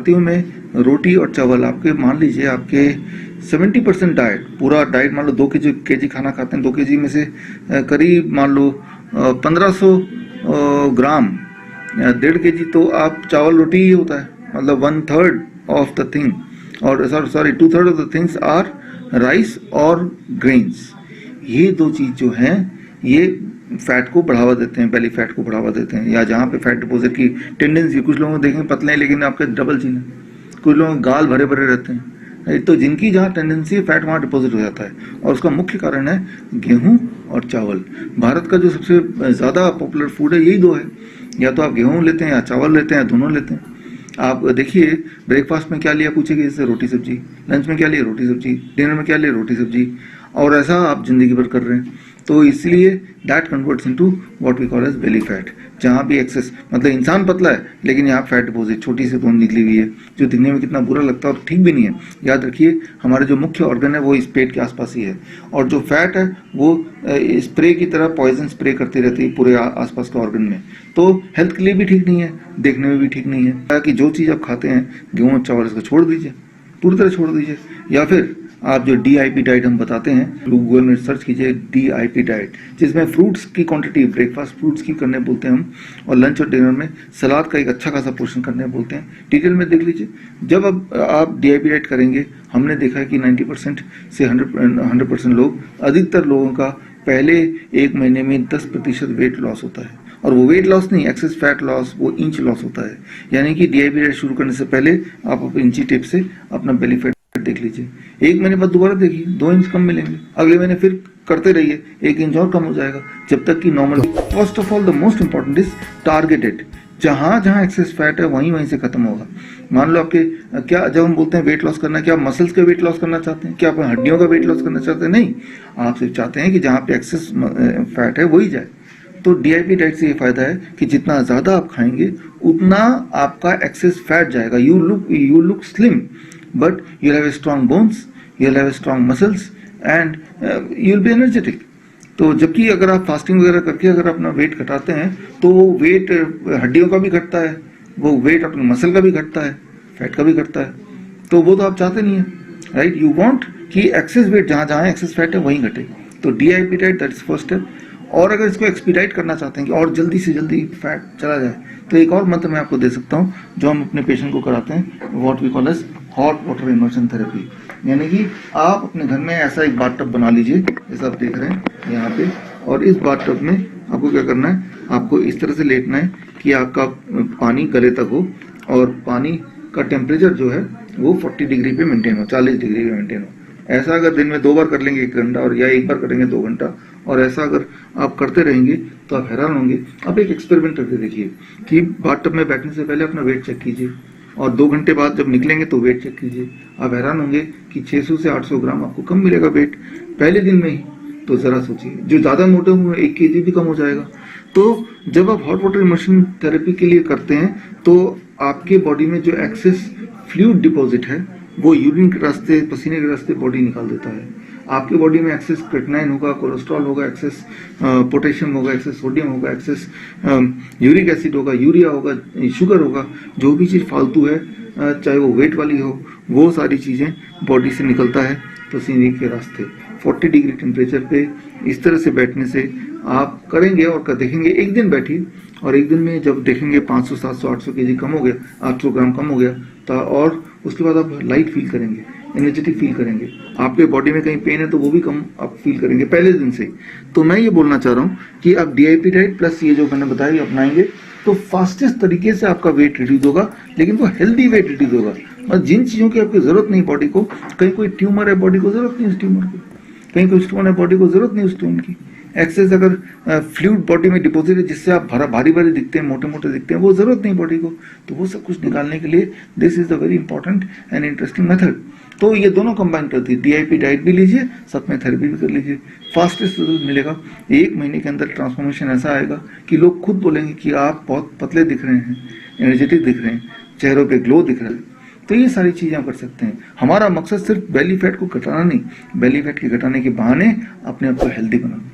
भारतीयों में रोटी और चावल आपके, मान लीजिए आपके 70% डाइट, पूरा डाइट मान लो 2 केजी खाना खाते हैं, 2 केजी में से करीब मान लो 1500 ग्राम, 1.5 केजी तो आप चावल रोटी ही होता है, मतलब 1/3 ऑफ द थिंग, और sorry 2/3 of the things are rice और ग्रेन्स। ये दो चीज जो हैं ये फैट को बढ़ावा देते हैं, बेली फैट को बढ़ावा देते हैं, या जहाँ पे फैट डिपोजिट की टेंडेंसी, कुछ लोगों को देखेंगे पतले हैं लेकिन आपके डबल चिन है, कुछ लोगों के गाल भरे भरे रहते हैं, तो जिनकी जहाँ टेंडेंसी है फैट वहाँ डिपोजिट हो जाता है, और उसका मुख्य कारण है गेहूं और चावल। भारत का जो सबसे ज़्यादा पॉपुलर फूड है यही दो है, या तो आप गेहूं लेते हैं या चावल लेते हैं या दोनों लेते हैं। आप देखिए ब्रेकफास्ट में क्या लिया पूछेगी, जैसे रोटी सब्जी, लंच में क्या लिया रोटी सब्जी, डिनर में क्या लिया रोटी सब्जी, और ऐसा आप जिंदगी भर कर रहे हैं। तो इसलिए that converts into what we call as belly fat, जहाँ भी एक्सेस, मतलब इंसान पतला है लेकिन यहाँ फैट डिपोजिट छोटी सी तोंद निकली हुई है, जो दिखने में कितना बुरा लगता है और ठीक भी नहीं है। याद रखिए हमारे जो मुख्य ऑर्गन है वो इस पेट के आसपास ही है, और जो फैट है वो स्प्रे की तरह पॉइजन स्प्रे करती रहती है पूरे आसपास के ऑर्गन में, तो हेल्थ के लिए भी ठीक नहीं है, देखने में भी ठीक नहीं है। कि जो चीज़ आप खाते हैं गेहूँ चावल इसको छोड़ दीजिए, पूरी तरह छोड़ दीजिए, या फिर आप जो DIP डाइट हम बताते हैं, गूगल में सर्च कीजिए DIP डाइट, जिसमें फ्रूट्स की क्वांटिटी, ब्रेकफास्ट फ्रूट्स की करने बोलते हैं हम, और लंच और डिनर में सलाद का एक अच्छा खासा पोर्शन करने बोलते हैं। डिटेल में देख लीजिए। जब अब आप DIP डाइट करेंगे, हमने देखा है कि 90% से 100% लोग, अधिकतर लोगों का पहले 1 महीने में 10% वेट लॉस होता है, और वो वेट लॉस नहीं, एक्सेस फैट लॉस, वो इंच लॉस होता है। यानी कि DIP डाइट शुरू करने से पहले आप इंची टिप से अपना बेली फैट देख लीजिए, 1 महीने बाद दोबारा देखिए 2 इंच कम मिलेंगे, अगले महीने फिर करते रहिए 1 इंच और कम हो जाएगा, जब तक कि normal. First of all the most important is targeted, जहां जहां एक्सेस फैट है वहीं से खत्म होगा। मान लो आपके क्या, जब हम बोलते हैं वेट लॉस करना, क्या आप मसल्स का वेट लॉस करना चाहते हैं, क्या आप हड्डियों का वेट लॉस करना चाहते हैं? नहीं, आप सिर्फ चाहते हैं कि जहाँ पे एक्सेस फैट है वही जाए। तो DIP डाइट से ये फायदा है कि जितना ज्यादा आप खाएंगे उतना आपका एक्सेस फैट जाएगा, you look slim, but you'll have strong bones, you'll have strong muscles and you'll be energetic। तो जबकि अगर आप फास्टिंग वगैरह करके अगर अपना वेट घटाते हैं तो वो वेट हड्डियों का भी घटता है, वो वेट अपने मसल का भी घटता है, फैट का भी घटता है, तो वो तो आप चाहते नहीं है, राइट। यू वांट कि एक्सेस वेट जहाँ जहाँ एक्सेस फैट है वहीं घटे। तो DIP diet that is first step. और अगर इसको एक्सपीडाइट करना चाहते हैं कि और जल्दी से जल्दी फैट चला जाए, तो एक और मंत्र मैं आपको दे सकता हूँ जो हम अपने पेशेंट को कराते हैं, what we call as hot water immersion therapy. यानी कि आप अपने घर में ऐसा एक बाथटब बना लीजिए, जैसा आप देख रहे हैं यहाँ पे, और इस बाथटब में आपको क्या करना है, आपको इस तरह से लेटना है कि आपका पानी गले तक हो, और पानी का टेम्परेचर जो है वो 40 डिग्री पे मेंटेन हो, 40 डिग्री पे मेंटेन हो। ऐसा अगर दिन में 2 बार कर लेंगे 1 घंटा, और या 1 बार करेंगे 2 घंटा, और ऐसा अगर आप करते रहेंगे तो आप हैरान होंगे। आप एक एक्सपेरिमेंट करके देखिए कि बाथटब में बैठने से पहले अपना वेट चेक कीजिए, और 2 घंटे बाद जब निकलेंगे तो वेट चेक कीजिए। आप हैरान होंगे कि 600 से 800 ग्राम आपको कम मिलेगा वेट पहले दिन में ही। तो जरा सोचिए, जो ज्यादा मोटे हुए 1 केजी भी कम हो जाएगा। तो जब आप हॉट वाटर इमर्शन थेरेपी के लिए करते हैं तो आपके बॉडी में जो एक्सेस फ्लूइड डिपॉजिट है वो यूरिन के रास्ते, पसीने के रास्ते बॉडी निकाल देता है। आपके बॉडी में एक्सेस क्रेटिनाइन होगा, कोलेस्ट्रॉल होगा, एक्सेस पोटेशियम होगा, एक्सेस सोडियम होगा, एक्सेस यूरिक एसिड होगा, यूरिया होगा, शुगर होगा, जो भी चीज़ फालतू है, चाहे वो वेट वाली हो, वो सारी चीज़ें बॉडी से निकलता है पसीने के रास्ते। 40 डिग्री टेम्परेचर पे इस तरह से बैठने से आप करेंगे और देखेंगे, एक दिन बैठिए, और एक दिन में जब देखेंगे 500, 700, 800 केजी कम हो गया, 800 ग्राम कम हो गया, तो और उसके बाद आप लाइट फील करेंगे, एनर्जेटिक फील करेंगे, आपके बॉडी में कहीं पेन है तो वो भी कम आप फील करेंगे पहले दिन से। तो मैं ये बोलना चाह रहा हूँ कि आप DIP डाइट प्लस ये जो मैंने बताया अपनाएंगे तो फास्टेस्ट तरीके से आपका वेट रिड्यूस होगा, लेकिन वो हेल्दी वेट रिड्यूस होगा। और जिन चीज़ों की आपकी जरूरत नहीं बॉडी को, कहीं कोई ट्यूमर है बॉडी को जरूरत नहीं उस ट्यूमर की, कहीं कोई स्टोन है बॉडी को जरूरत नहीं उस स्टोन की, एक्सेस अगर फ्लूइड बॉडी में डिपॉजिट है जिससे आप भारी भारी दिखते हैं, मोटे मोटे दिखते हैं, वो जरूरत नहीं बॉडी को। तो वो सब कुछ निकालने के लिए this is the very important and interesting method. तो ये दोनों कंबाइन करती है, DIP डाइट भी लीजिए, साथ में थेरेपी भी कर लीजिए, फास्टेस्ट रिजल्ट मिलेगा। 1 महीने के अंदर ट्रांसफॉर्मेशन ऐसा आएगा कि लोग खुद बोलेंगे कि आप बहुत पतले दिख रहे हैं, एनर्जेटिक दिख रहे हैं, चेहरों पे ग्लो दिख रहा है। तो ये सारी चीजें आप कर सकते हैं। हमारा मकसद सिर्फ बेली फैट को घटाना नहीं, बेली फैट के घटाने के बहाने अपने आप को हेल्दी बनाना।